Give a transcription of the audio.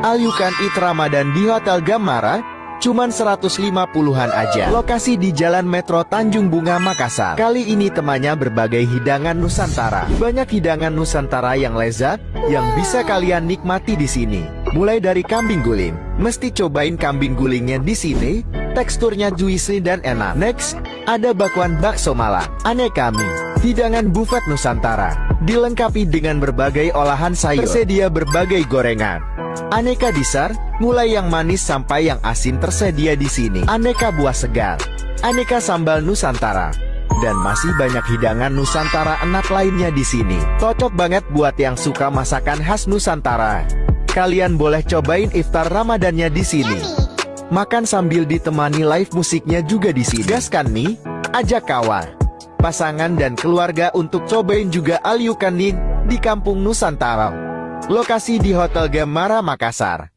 All you can eat Ramadan di Hotel Gamara, cuman 150-an aja. Lokasi di Jalan Metro Tanjung Bunga, Makassar. Kali ini temannya berbagai hidangan Nusantara. Banyak hidangan Nusantara yang lezat, yang bisa kalian nikmati di sini. Mulai dari kambing guling. Mesti cobain kambing gulingnya di sini. Teksturnya juicy dan enak. Next, ada bakwan bakso Malang. Aneka mie. Hidangan buffet Nusantara. Dilengkapi dengan berbagai olahan sayur. Tersedia berbagai gorengan. Aneka dessert, mulai yang manis sampai yang asin tersedia di sini. Aneka buah segar, aneka sambal Nusantara, dan masih banyak hidangan Nusantara enak lainnya di sini. Cocok banget buat yang suka masakan khas Nusantara. Kalian boleh cobain iftar Ramadannya di sini. Makan sambil ditemani live musiknya juga di sini. Gaskan nih, ajak kawan, pasangan dan keluarga untuk cobain juga all you can eat di Kampung Nusantara. Lokasi di Hotel Gamara, Makassar.